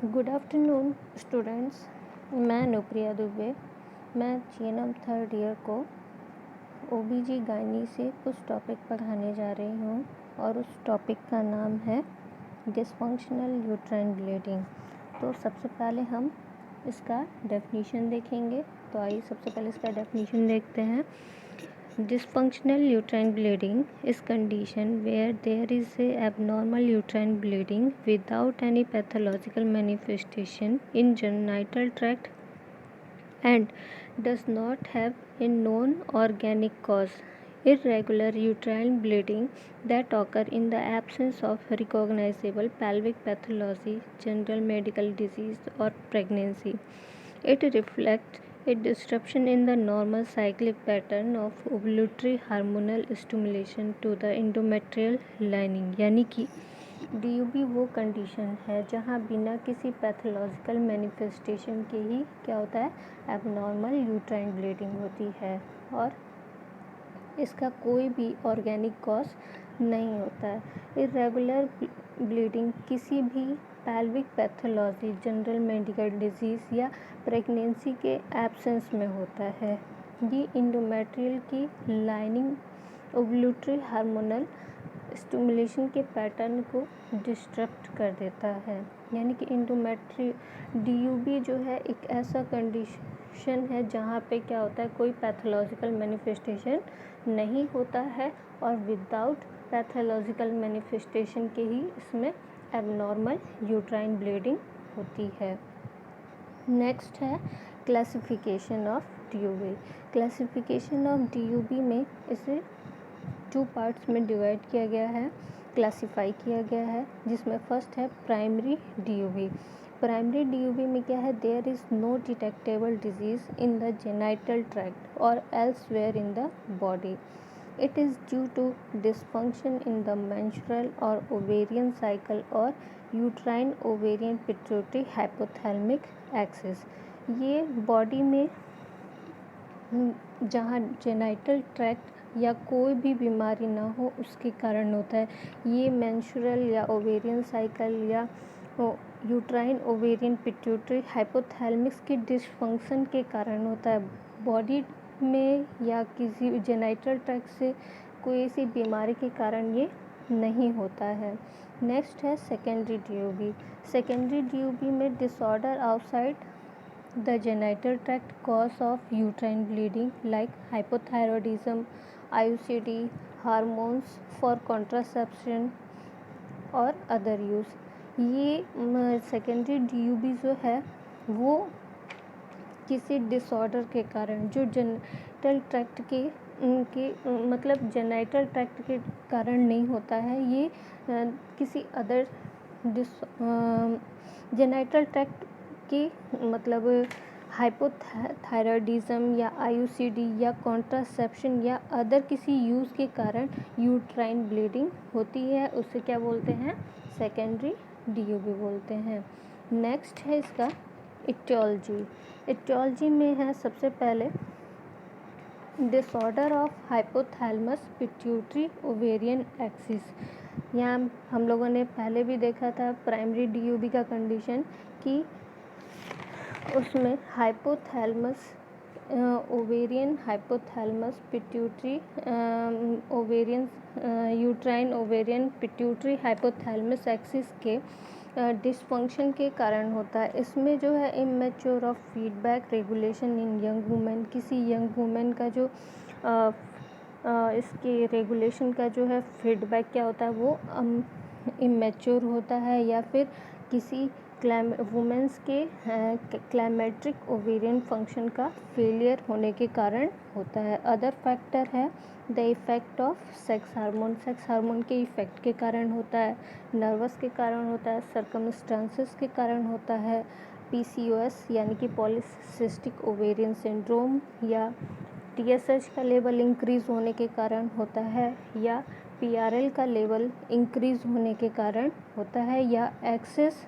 Good afternoon students. मैं अनुप्रिया दुबे। मैं GNM third year को ओबीजी गायनी से कुछ टॉपिक पढ़ाने जा रही हूँ और उस टॉपिक का नाम है डिसफंक्शनल यूट्राइन ब्लीडिंग। तो सबसे पहले हम इसका डेफिनेशन देखेंगे। तो आइए सबसे पहले इसका डेफिनेशन देखते हैं। Dysfunctional uterine bleeding is condition where there is a abnormal uterine bleeding without any pathological manifestation in genital tract and does not have a known organic cause. Irregular uterine bleeding that occur in the absence of recognizable pelvic pathology, general medical disease or pregnancy. It reflects a disruption in the normal cyclic pattern of ovulatory hormonal stimulation to the endometrial lining। यानी कि DUB वो condition है जहाँ बिना किसी pathological manifestation के ही क्या होता है, एबनॉर्मल यूट्राइन ब्लीडिंग होती है और इसका कोई भी ऑर्गेनिक कॉज नहीं होता है। इरेगुलर ब्लीडिंग किसी भी pelvic pathology, general medical disease या प्रेगनेंसी के एब्सेंस में होता है। ये इंडोमेट्रियल की लाइनिंग ओवुलेटरी हार्मोनल स्टिमुलेशन के पैटर्न को डिस्टर्ब कर देता है। यानी कि DUB जो है एक ऐसा कंडीशन है जहाँ पे क्या होता है, कोई पैथोलॉजिकल मैनिफेस्टेशन नहीं होता है और विदाउट पैथोलॉजिकल मैनिफेस्टेशन के ही इसमें एबनॉर्मल यूट्राइन ब्लीडिंग होती है। नेक्स्ट है classification of DUB। Classification of DUB में इसे 2 पार्ट्स में डिवाइड किया गया है, क्लासिफाई किया गया है, जिसमें फर्स्ट है प्राइमरी DUB। प्राइमरी DUB में क्या है, there is no detectable disease in the genital tract और elsewhere in the body. It is due to dysfunction in the menstrual or ovarian cycle or uterine ovarian pituitary hypothalamic axis। ये body में जहाँ genital tract या कोई भी बीमारी ना हो उसके कारण होता है। ये मेंस्ट्रुअल या ओवेरियन साइकिल या यूट्राइन ओवेरियन पिट्यूटरी हाइपोथैलेमिक्स के डिसफंक्शन के कारण होता है। बॉडी में या किसी जेनाइटल ट्रैक्ट से कोई ऐसी बीमारी के कारण ये नहीं होता है। नेक्स्ट है सेकेंडरी DUB। सेकेंडरी DUB में disorder outside the genital tract cause of uterine bleeding like hypothyroidism, IUCD, hormones for contraception और अदर यूज़। ये सेकेंडरी DUB जो है वो किसी डिसऑर्डर के कारण जो जेनाइटल ट्रैक्ट मतलब जेनाइटल ट्रैक्ट के कारण नहीं होता है, ये किसी अदर जेनाइटल ट्रैक्ट के मतलब हाइपोथायरॉयडिज्म या IUCD या कॉन्ट्रासेप्शन या अदर किसी यूज़ के कारण यूट्राइन ब्लीडिंग होती है। उसे क्या बोलते हैं, सेकेंडरी DUB बोलते हैं। नेक्स्ट है इसका इटियोलॉजी। इटियोलॉजी में है सबसे पहले disorder of hypothalamus pituitary ovarian axis. यहाँ हम लोगों ने पहले भी देखा था प्राइमरी DUB का कंडीशन कि उसमें hypothalamus ovarian hypothalamus pituitary ovarian uterine ovarian pituitary hypothalamus axis के डिसफंक्शन के कारण होता है। इसमें जो है immature of feedback regulation in young women, किसी यंग वुमेन का जो इसके रेगुलेशन का जो है फीडबैक क्या होता है वो इमेच्योर होता है, या फिर किसी वुमेन्स के क्लाइमेट्रिक ओवेरियन फंक्शन का फेलियर होने के कारण होता है। अदर फैक्टर है the effect of sex hormone के इफ़ेक्ट के कारण होता है, नर्वस के कारण होता है, सर्कमस्टांसेस के कारण होता है, PCOS यानी कि पॉलीसिस्टिक ओवेरियन सिंड्रोम या TSH का लेवल इंक्रीज़ होने के कारण होता है, या PRL का लेवल इंक्रीज़ होने के कारण होता है, या एक्सेस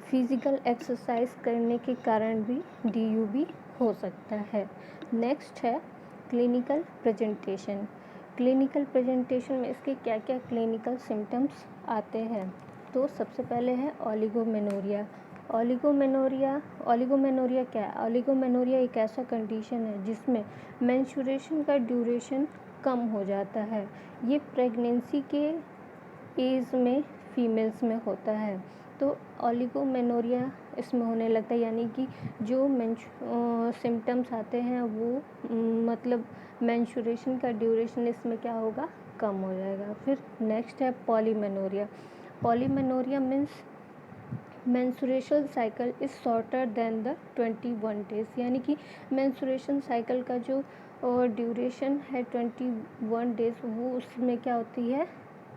फिज़िकल एक्सरसाइज करने के कारण भी DUB हो सकता है। नेक्स्ट है क्लिनिकल प्रेजेंटेशन। क्लिनिकल प्रेजेंटेशन में इसके क्या क्या क्लिनिकल सिम्टम्स आते हैं। तो सबसे पहले है ओलिगोमेनोरिया। ओलिगोमेनोरिया क्या है? ओलिगोमेनोरिया एक ऐसा कंडीशन है जिसमें मेंस्ट्रुएशन का ड्यूरेशन कम हो जाता है। ये प्रेगनेंसी के एज में फीमेल्स में होता है। तो ओलिगोमेनोरिया इसमें होने लगता है, यानी कि जो सिम्टम्स आते हैं वो मतलब मेंस्ट्रुएशन का ड्यूरेशन इसमें क्या होगा, कम हो जाएगा। फिर नेक्स्ट है polymenorrhoea. Polymenorrhoea means menstruation cycle is shorter than the 21 days, यानी कि मेंस्ट्रुएशन साइकिल का जो ड्यूरेशन है 21 डेज, वो उसमें क्या होती है,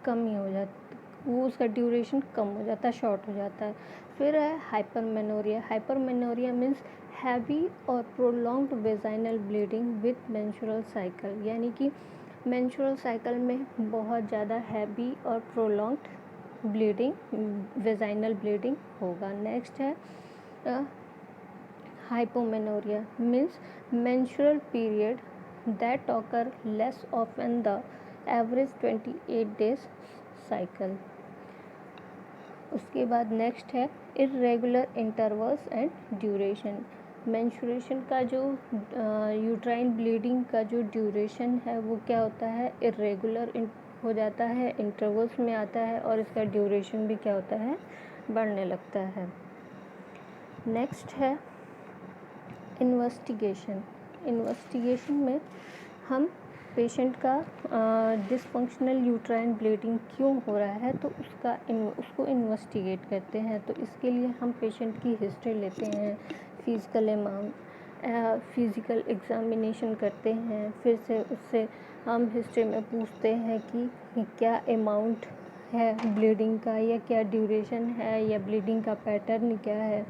कमी हो जाती, वो उसका ड्यूरेशन कम हो जाता है, शॉर्ट हो जाता है। फिर है हाइपरमेनोरिया। हाइपरमेनोरिया मीन्स हैवी और prolonged vaginal bleeding with menstrual cycle, यानी कि मेंस्ट्रुअल साइकिल में बहुत ज़्यादा हैवी और प्रोलॉन्ग्ड ब्लीडिंग, वेजाइनल ब्लीडिंग होगा। नेक्स्ट है hypomenorrhoea means menstrual period that occur less often the average 28 days cycle. उसके बाद नेक्स्ट है irregular intervals and duration. Menstruation का जो यूट्राइन ब्लीडिंग का जो ड्यूरेशन है वो क्या होता है, इर्रेगुलर हो जाता है, इंटरवल्स में आता है, और इसका ड्यूरेशन भी क्या होता है, बढ़ने लगता है। नेक्स्ट है इन्वेस्टिगेशन। इन्वेस्टिगेशन में हम पेशेंट का डिसफंक्शनल यूट्राइन ब्लीडिंग क्यों हो रहा है तो उसको इन्वेस्टिगेट करते हैं। तो इसके लिए हम पेशेंट की हिस्ट्री लेते हैं, फिज़िकल एग्जामिनेशन करते हैं। फिर से उससे हम हिस्ट्री में पूछते हैं कि क्या अमाउंट है ब्लीडिंग का, या क्या ड्यूरेशन है, या ब्लीडिंग का पैटर्न क्या है।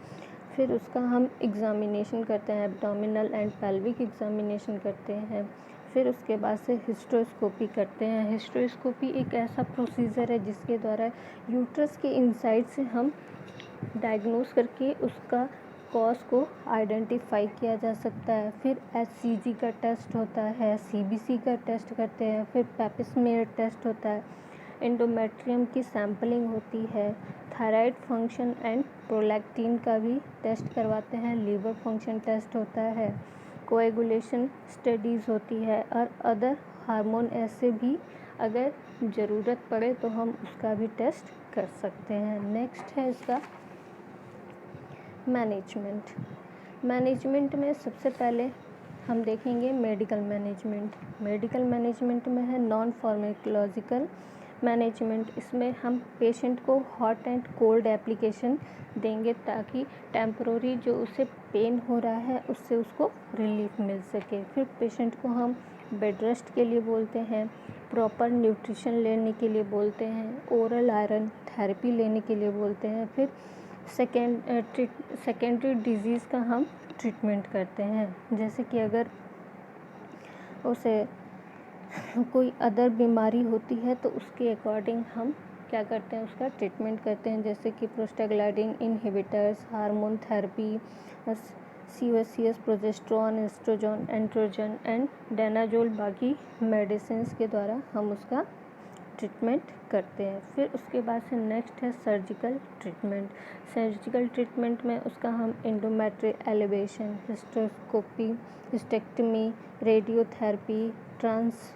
फिर उसका हम एग्ज़ामिनेशन करते हैं, एब्डोमिनल एंड पेल्विक एग्ज़ामिनेशन करते हैं। फिर उसके बाद से हिस्ट्रोस्कोपी करते हैं। हिस्ट्रोस्कोपी एक ऐसा प्रोसीजर है जिसके द्वारा यूट्रस के इनसाइड से हम डायग्नोस करके उसका कॉज को आइडेंटिफाई किया जा सकता है। फिर HCG का टेस्ट होता है, CBC का टेस्ट करते हैं, फिर पेपिस्मेयर टेस्ट होता है, एंडोमेट्रियम की सैम्पलिंग होती है, थायराइड फंक्शन एंड प्रोलैक्टिन का भी टेस्ट करवाते हैं, लीवर फंक्शन टेस्ट होता है, कोएगुलेशन स्टडीज़ होती है, और अदर हार्मोन ऐसे भी अगर ज़रूरत पड़े तो हम उसका भी टेस्ट कर सकते हैं। नेक्स्ट है इसका मैनेजमेंट। मैनेजमेंट में सबसे पहले हम देखेंगे मेडिकल मैनेजमेंट। मेडिकल मैनेजमेंट में है नॉन फार्माकोलॉजिकल मैनेजमेंट। इसमें हम पेशेंट को हॉट एंड कोल्ड एप्लीकेशन देंगे ताकि टेम्परोरी जो उसे पेन हो रहा है उससे उसको रिलीफ मिल सके। फिर पेशेंट को हम बेड रेस्ट के लिए बोलते हैं, प्रॉपर न्यूट्रिशन लेने के लिए बोलते हैं, ओरल आयरन थेरेपी लेने के लिए बोलते हैं। फिर सेकेंडरी डिजीज़ का हम ट्रीटमेंट करते हैं, जैसे कि अगर उसे कोई अदर बीमारी होती है तो उसके अकॉर्डिंग हम क्या करते हैं, उसका ट्रीटमेंट करते हैं, जैसे कि prostaglandin inhibitors, hormone therapy, COS, progesterone, oestrogen, androgen and danazol, बाकी मेडिसिन के द्वारा हम उसका ट्रीटमेंट करते हैं। फिर उसके बाद से नेक्स्ट है सर्जिकल ट्रीटमेंट। सर्जिकल ट्रीटमेंट में उसका हम endometrial ablation, hysteroscopy, hysterectomy, radiotherapy, trans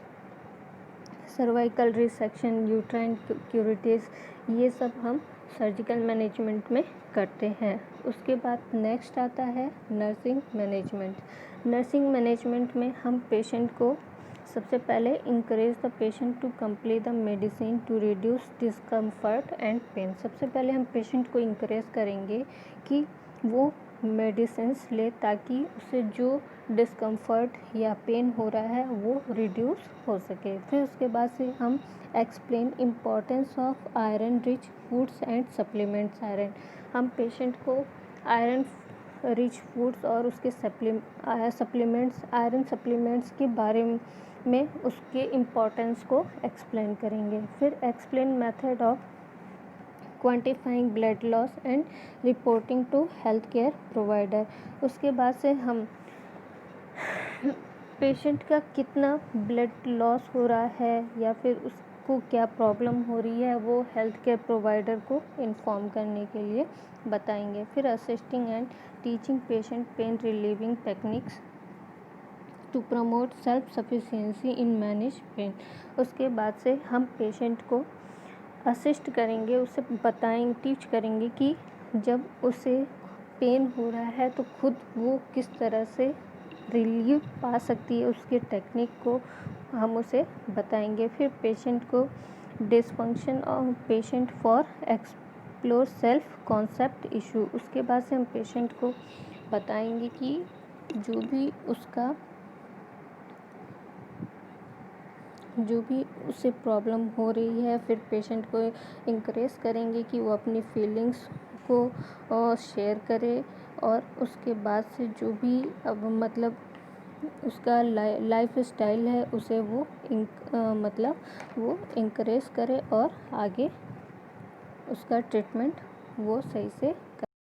cervical resection, uterine curettage, ये सब हम सर्जिकल मैनेजमेंट में करते हैं। उसके बाद नेक्स्ट आता है नर्सिंग मैनेजमेंट। नर्सिंग मैनेजमेंट में हम पेशेंट को सबसे पहले encourage the patient to complete the medicine to reduce discomfort and pain. सबसे पहले हम पेशेंट को इंकरेज करेंगे कि वो मेडिसिन्स ले ताकि उसे जो डिस्कम्फर्ट या पेन हो रहा है वो रिड्यूस हो सके। फिर उसके बाद से हम explain importance of iron rich foods and supplements. हम पेशेंट को आयरन रिच फूड्स और उसके सप्लीमेंट्स, आयरन सप्लीमेंट्स के बारे में उसके इम्पॉर्टेंस को एक्सप्लेन करेंगे। फिर explain method of quantifying blood loss and reporting to health care provider. उसके बाद से हम पेशेंट का कितना ब्लड लॉस हो रहा है या फिर को क्या प्रॉब्लम हो रही है वो हेल्थ केयर प्रोवाइडर को इन्फॉर्म करने के लिए बताएंगे। फिर assisting and teaching patient pain relieving techniques to promote self sufficiency in manage pain. उसके बाद से हम पेशेंट को असिस्ट करेंगे, उसे बताएंगे, टीच करेंगे कि जब उसे पेन हो रहा है तो खुद वो किस तरह से रिलीव पा सकती है, उसके टेक्निक को हम उसे बताएंगे। फिर पेशेंट को dysfunction of patient for explore self concept issue. उसके बाद से हम पेशेंट को बताएंगे कि जो भी उसे प्रॉब्लम हो रही है, फिर पेशेंट को इंकरेज करेंगे कि वो अपनी फीलिंग्स को शेयर करे। और उसके बाद से जो भी अब मतलब उसका लाइफ स्टाइल है उसे वो इंकरेज करे और आगे उसका ट्रीटमेंट वो सही से